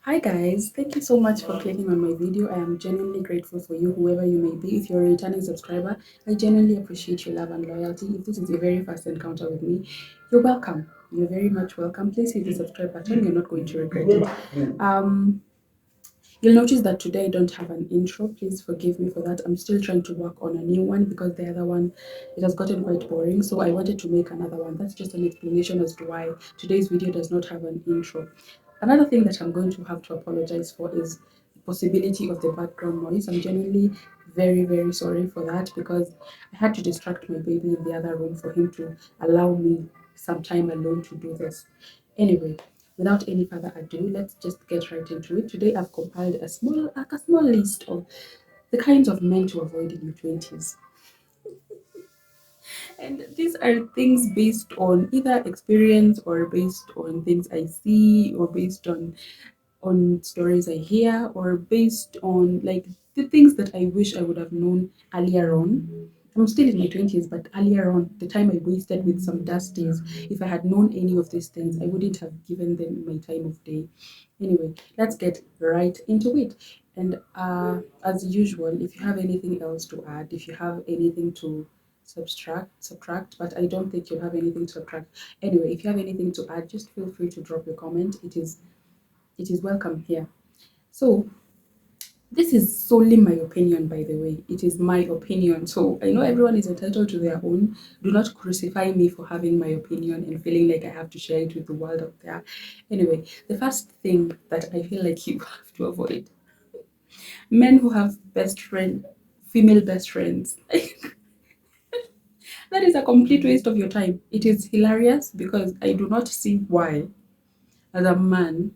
Hi guys, thank you so much for clicking on my video. I am genuinely grateful for you, whoever you may be. If you're a returning subscriber, I genuinely appreciate your love and loyalty. If this is your very first encounter with me, you're welcome. You're very much welcome. Please hit the subscribe button. You're not going to regret it. You'll notice that today I don't have an intro. Please forgive me for that. I'm still trying to work on a new one because the other one it has gotten quite boring. So I wanted to make another one. That's just an explanation as to why today's video does not have an intro. Another thing that I'm going to have to apologize for is the possibility of the background noise. I'm genuinely very sorry for that because I had to distract my baby in the other room for him to allow me some time alone to do this. Anyway, without any further ado, let's just get right into it. Today I've compiled a small list of the kinds of men to avoid in your 20s. And these are things based on either experience or based on things I see or based on stories I hear or based on like the things that I wish I would have known earlier on. I'm still in my 20s, but earlier on, the time I wasted with some dusties, if I had known any of these things, I wouldn't have given them my time of day. Anyway, let's get right into it. And as usual, if you have anything else to add, if you have anything to subtract, but I don't think you'll have anything to subtract. Anyway, if you have anything to add, just feel free to drop your comment. It is welcome here. So, this is solely my opinion, by the way. It is my opinion. So, I know everyone is entitled to their own. Do not crucify me for having my opinion and feeling like I have to share it with the world out there. Anyway, the first thing that I feel like you have to avoid men who have best friend, female best friends. That is a complete waste of your time. It is hilarious because I do not see why, as a man,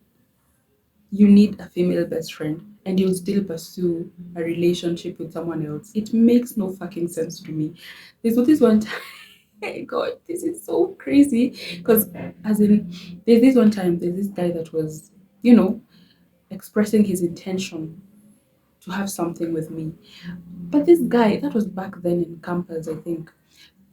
you need a female best friend and you'll still pursue a relationship with someone else. It makes no fucking sense to me. There's this one time, God, this is so crazy. Because, as in, there's this guy that was, you know, expressing his intention to have something with me. But this guy, that was back then in campus, I think.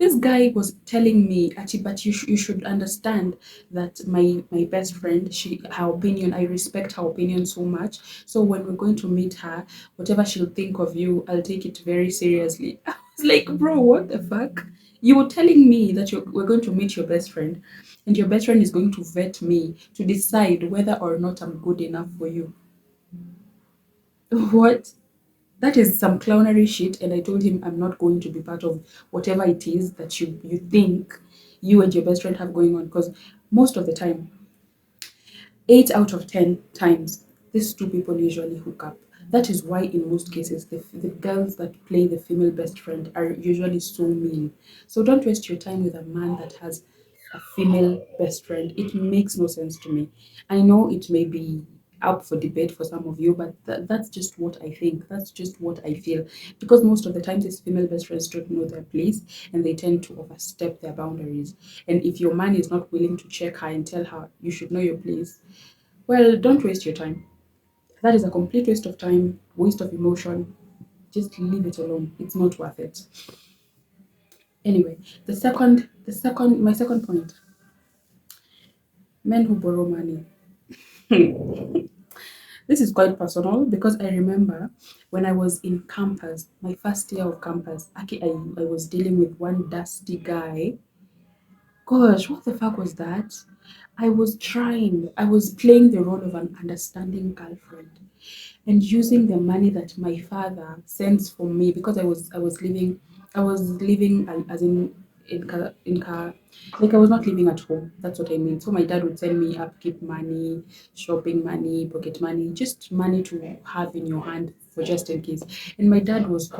This guy was telling me, actually, but you should understand that my best friend, her opinion, I respect her opinion so much. So when we're going to meet her, whatever she'll think of you, I'll take it very seriously. I was like, bro, what the fuck? You were telling me that we're going to meet your best friend, and your best friend is going to vet me to decide whether or not I'm good enough for you. What? That is some clownery shit, and I told him I'm not going to be part of whatever it is that you think you and your best friend have going on, because most of the time, 8 out of 10 times, these two people usually hook up. That is why, in most cases, the girls that play the female best friend are usually so mean. So don't waste your time with a man that has a female best friend. It makes no sense to me. I know it may be up for debate for some of you, but that's just what I think. That's just what I feel. Because most of the time, these female best friends don't know their place and they tend to overstep their boundaries. And if your man is not willing to check her and tell her you should know your place, well, don't waste your time. That is a complete waste of time, waste of emotion. Just leave it alone. It's not worth it. Anyway, my second point: men who borrow money. This is quite personal because I remember when I was in campus, my first year of campus, I was dealing with one dusty guy. Gosh, what the fuck was that? I was playing the role of an understanding girlfriend and using the money that my father sends for me because I was living as in car, like I was not living at home. That's what I mean. So my dad would send me upkeep money, shopping money, pocket money, just money to have in your hand for just in case. And my dad was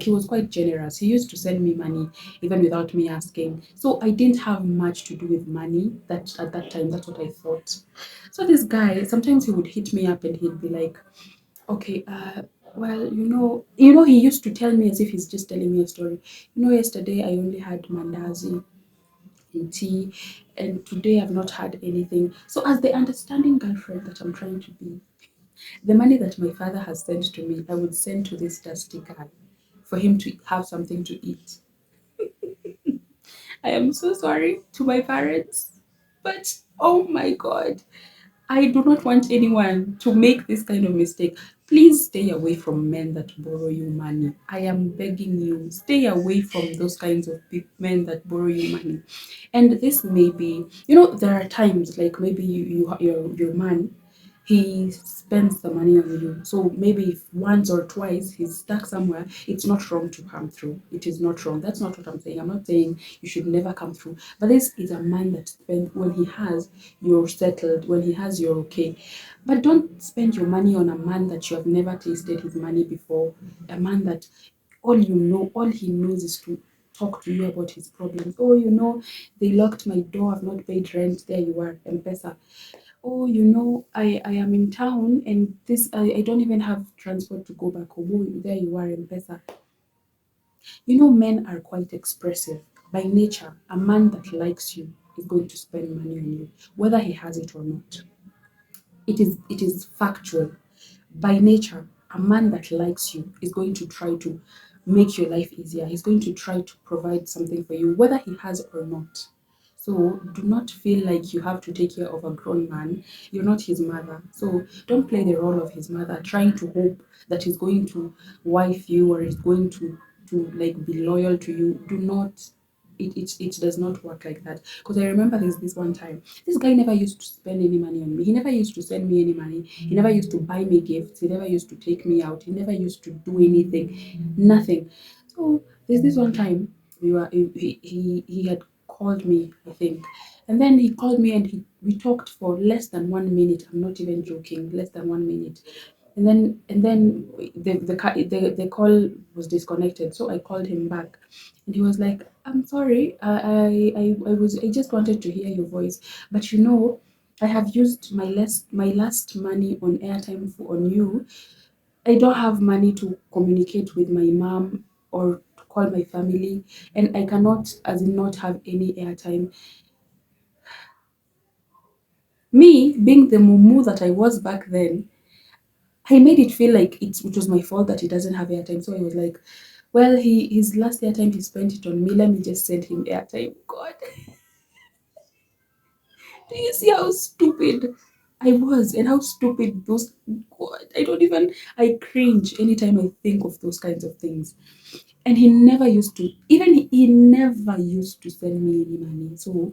he was quite generous. He used to send me money even without me asking. So I didn't have much to do with money that at that time. That's what I thought. So this guy, sometimes he would hit me up and he'd be like, okay, well, he used to tell me as if he's just telling me a story. Yesterday I only had mandazi and tea, and today I've not had anything. So, as the understanding girlfriend that I'm trying to be, the money that my father has sent to me, I would send to this dusty guy for him to have something to eat. I am so sorry to my parents, but oh my god. I do not want anyone to make this kind of mistake. Please stay away from men that borrow you money. I am begging you, stay away from those kinds of men that borrow you money. And this may be, there are times like maybe your man, he spends the money on you. So maybe if once or twice he's stuck somewhere, it's not wrong to come through. It is not wrong. That's not what I'm saying. I'm not saying you should never come through. But this is a man that spends when he has, you're settled. When he has, you're okay. But don't spend your money on a man that you have never tasted his money before. A man that all he knows is to talk to you about his problems. Oh, they locked my door. I've not paid rent. There you are, M-Pesa. Oh, I am in town and I don't even have transport to go back home. Oh, there you are, M-Pesa. Men are quite expressive. By nature, a man that likes you is going to spend money on you, whether he has it or not. It is factual. By nature, a man that likes you is going to try to make your life easier. He's going to try to provide something for you, whether he has or not. So do not feel like you have to take care of a grown man. You're not his mother. So don't play the role of his mother, trying to hope that he's going to wife you or is going to like be loyal to you. Do not it does not work like that. Because I remember this one time. This guy never used to spend any money on me. He never used to send me any money. He never used to buy me gifts. He never used to take me out. He never used to do anything. Nothing. So there's this one time he had called me, I think. And then he called me and we talked for less than 1 minute. I'm not even joking, less than 1 minute. And then the call was disconnected. So I called him back, and he was like, "I'm sorry, I just wanted to hear your voice, but I have used my last money on airtime on you. I don't have money to communicate with my mom or to call my family, and I cannot, as in, not have any airtime." Me being the mumu that I was back then, I made it feel like it was my fault that he doesn't have airtime. So I was like, well, his last airtime he spent it on me. Let me just send him airtime. God, do you see how stupid I was and how stupid those? God, I cringe anytime I think of those kinds of things. And he never used to, even he never used to send me any money. So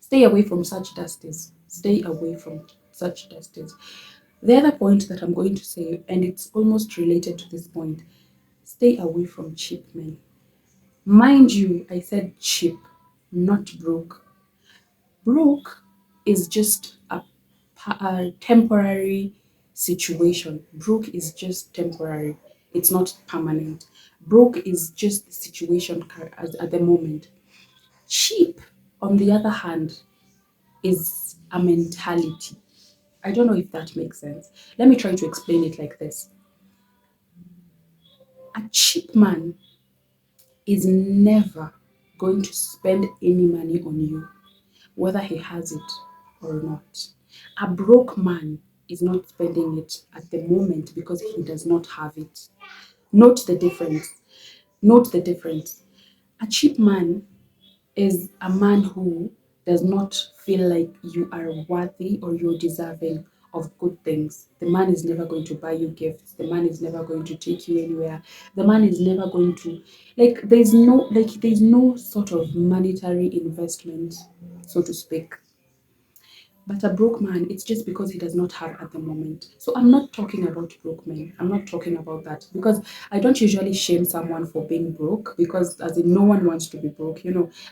stay away from such dusties. Stay away from such dusties. The other point that I'm going to say, and it's almost related to this point, stay away from cheap men. Mind you, I said cheap, not broke. Broke is just a temporary situation. Broke is just temporary. It's not permanent. Broke is just the situation at the moment. Cheap, on the other hand, is a mentality. I don't know if that makes sense. Let me try to explain it like this. A cheap man is never going to spend any money on you, whether he has it or not. A broke man is not spending it at the moment because he does not have it. Note the difference. Note the difference. A cheap man is a man who does not feel like you are worthy or you're deserving of good things. The man is never going to buy you gifts. The man is never going to take you anywhere. The man is never going to there's no sort of monetary investment, so to speak. But a broke man, it's just because he does not have at the moment. So I'm not talking about broke men. I'm not talking about that because I don't usually shame someone for being broke because, as in, no one wants to be broke.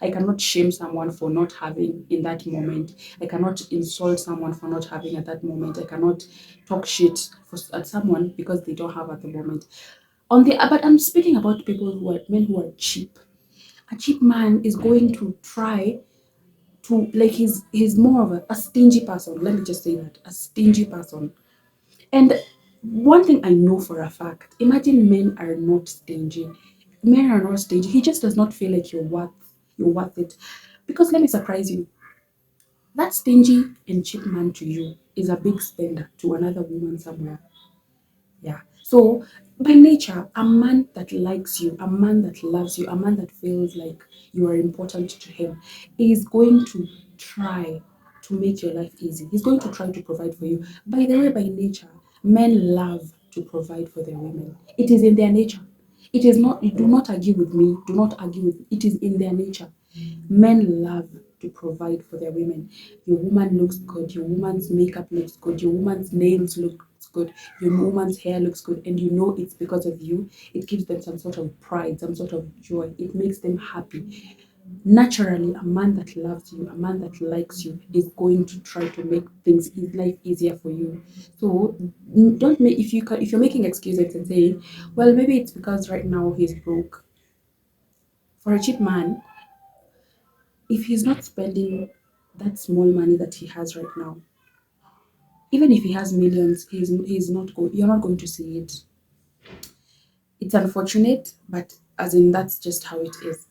I cannot shame someone for not having in that moment. I cannot insult someone for not having at that moment. I cannot talk shit at someone because they don't have at the moment. But I'm speaking about people who are men who are cheap. A cheap man is going to try to like he's more of a stingy person. Let me just say that, a stingy person. And one thing I know for a fact, imagine men are not stingy. Men are not stingy. He just does not feel like you're worth it. Because let me surprise you. That stingy and cheap man to you is a big spender to another woman somewhere. Yeah. So by nature, a man that likes you, a man that loves you, a man that feels like you are important to him is going to try to make your life easy. He's going to try to provide for you. By the way, by nature, men love to provide for their women. It is in their nature. It is not, do not argue with me, do not argue with, it is in their nature. Men love to provide for their women. Your woman looks good, your woman's makeup looks good, your woman's nails look good, your woman's hair looks good, and you know it's because of you. It gives them some sort of pride, some sort of joy. It makes them happy. Naturally, a man that loves you, a man that likes you, is going to try to make things life easier for you. So don't make, if you're making excuses and saying, well, maybe it's because right now he's broke. For a cheap man, if he's not spending that small money that he has right now, even if he has millions, you're not going to see it. It's unfortunate, but as in that's just how it is.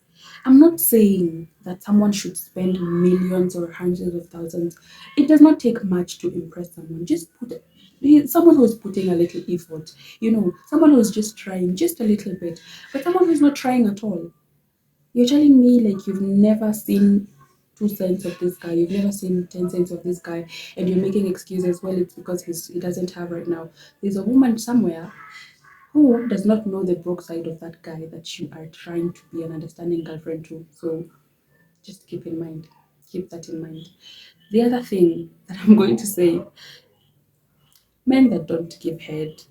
I'm not saying that someone should spend millions or hundreds of thousands. It does not take much to impress someone. Just someone who's putting a little effort, someone who's just trying just a little bit, but someone who's not trying at all. You're telling me like you've never seen 2 cents of this guy, you've never seen 10 cents of this guy, and you're making excuses. Well, it's because he doesn't have right now. There's a woman somewhere who does not know the broke side of that guy that you are trying to be an understanding girlfriend to. So just keep that in mind. The other thing that I'm going to say, men that don't give head,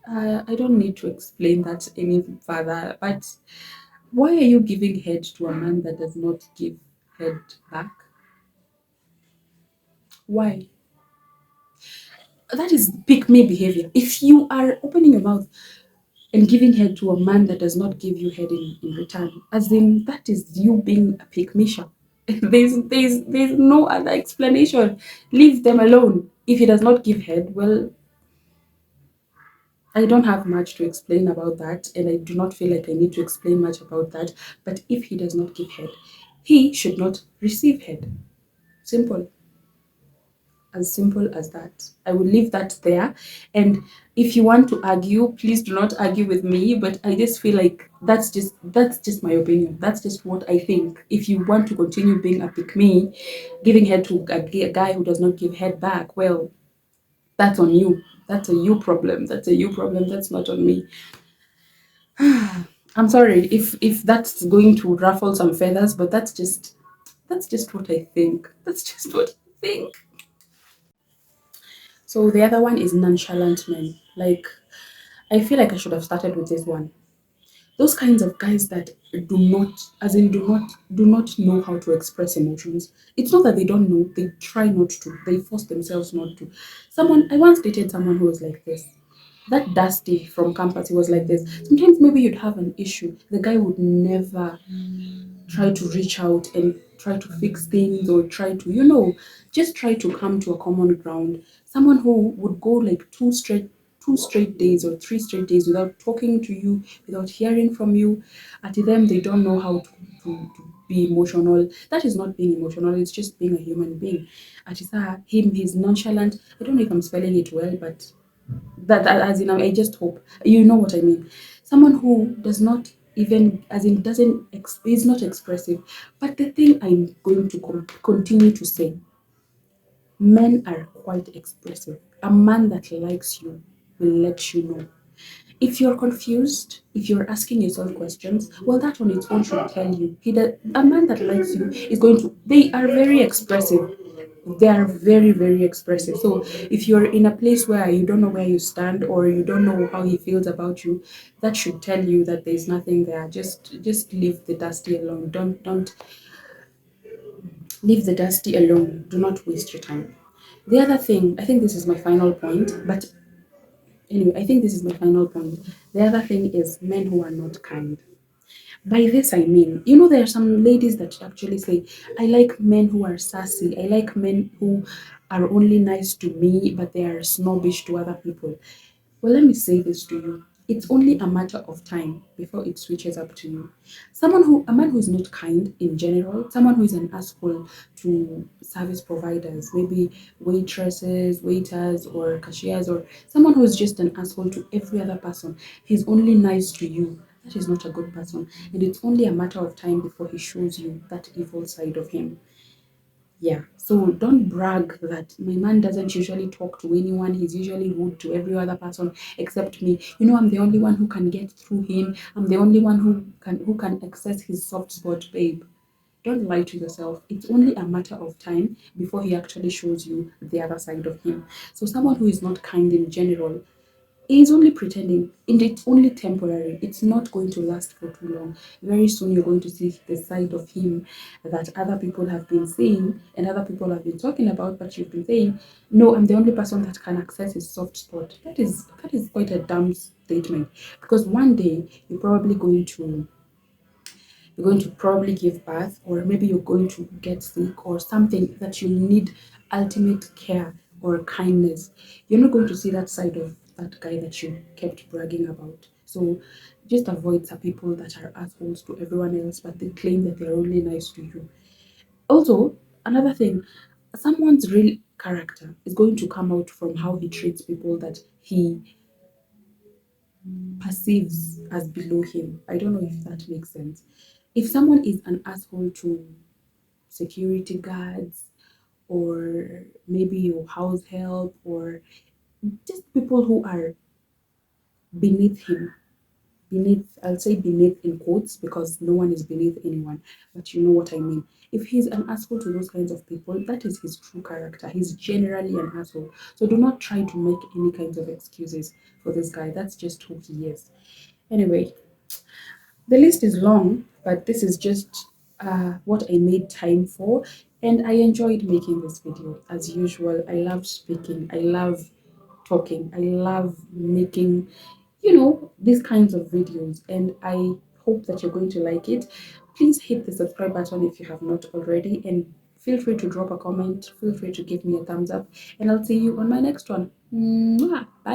I don't need to explain that any further, but why are you giving head to a man that does not give head back? Why? That is pick me behavior. If you are opening your mouth and giving head to a man that does not give you head in return, as in that is you being a pick me shop. There's no other explanation. Leave them alone. If he does not give head, well, I don't have much to explain about that, and I do not feel like I need to explain much about that. But if he does not give head, he should not receive head. Simple. As simple as that. I will leave that there. And if you want to argue, please do not argue with me. But I just feel like that's just my opinion. That's just what I think. If you want to continue being a pick me, giving head to a guy who does not give head back, well, that's on you. That's a you problem. That's a you problem. That's not on me. I'm sorry if that's going to ruffle some feathers, but that's just what I think. That's just what I think. So the other one is nonchalant men. Like, I feel like I should have started with this one. Those kinds of guys that do not, as in, do not know how to express emotions. It's not that they don't know; they try not to. They force themselves not to. I once dated someone who was like this. That Dusty from campus, he was like this. Sometimes maybe you'd have an issue. The guy would never try to reach out and try to fix things or try to, just try to come to a common ground. Someone who would go like two straight days or 3 straight days without talking to you, without hearing from you. At them, they don't know how to be emotional. That is not being emotional, it's just being a human being. At him, he's nonchalant. I don't know if I'm spelling it well, but that as in I just hope you know what I mean. Someone who does not even as in doesn't is not expressive. But the thing I'm going to continue to say, men are quite expressive. A man that likes you will let you know. If you're confused, if you're asking yourself questions, well, that on its own should tell you. A man that likes you is going to, they are very expressive. They are very, very expressive. So if you're in a place where you don't know where you stand or you don't know how he feels about you, that should tell you that there's nothing there. Just leave the dusty alone. Don't leave the dusty alone. Do not waste your time. The other thing, I think this is my final point, but anyway, I think this is my final point. The other thing is men who are not kind. By this, I mean, there are some ladies that actually say, I like men who are sassy. I like men who are only nice to me, but they are snobbish to other people. Well, let me say this to you. It's only a matter of time before it switches up to you. A man who is not kind in general, someone who is an asshole to service providers, maybe waitresses, waiters, or cashiers, or someone who is just an asshole to every other person. He's only nice to you. That is not a good person. And it's only a matter of time before he shows you that evil side of him. Yeah, so don't brag that my man doesn't usually talk to anyone. He's usually rude to every other person except me. You know, I'm the only one who can get through him. I'm the only one who can access his soft spot, babe. Don't lie to yourself. It's only a matter of time before he actually shows you the other side of him. So someone who is not kind in general is only pretending, and it's only temporary. It's not going to last for too long. Very soon you're going to see the side of him that other people have been saying and other people have been talking about, but you've been saying, no, I'm the only person that can access his soft spot. That is quite a dumb statement, because one day you're going to probably give birth, or maybe you're going to get sick or something that you need ultimate care or kindness. You're not going to see that side of that guy that you kept bragging about. So just avoid some people that are assholes to everyone else, but they claim that they're only nice to you. Also, another thing, someone's real character is going to come out from how he treats people that he perceives as below him. I don't know if that makes sense. If someone is an asshole to security guards, or maybe your house help, or just people who are beneath him, beneath, I'll say beneath in quotes because no one is beneath anyone, but you know what I mean. If he's an asshole to those kinds of people, that is his true character. He's generally an asshole. So do not try to make any kinds of excuses for this guy. That's just who he is. Anyway, the list is long, but this is just what I made time for, and I enjoyed making this video. As usual, I love speaking, I love talking, I love making, these kinds of videos, and I hope that you're going to like it. Please hit the subscribe button if you have not already, and feel free to drop a comment, feel free to give me a thumbs up, and I'll see you on my next one. Mwah! Bye.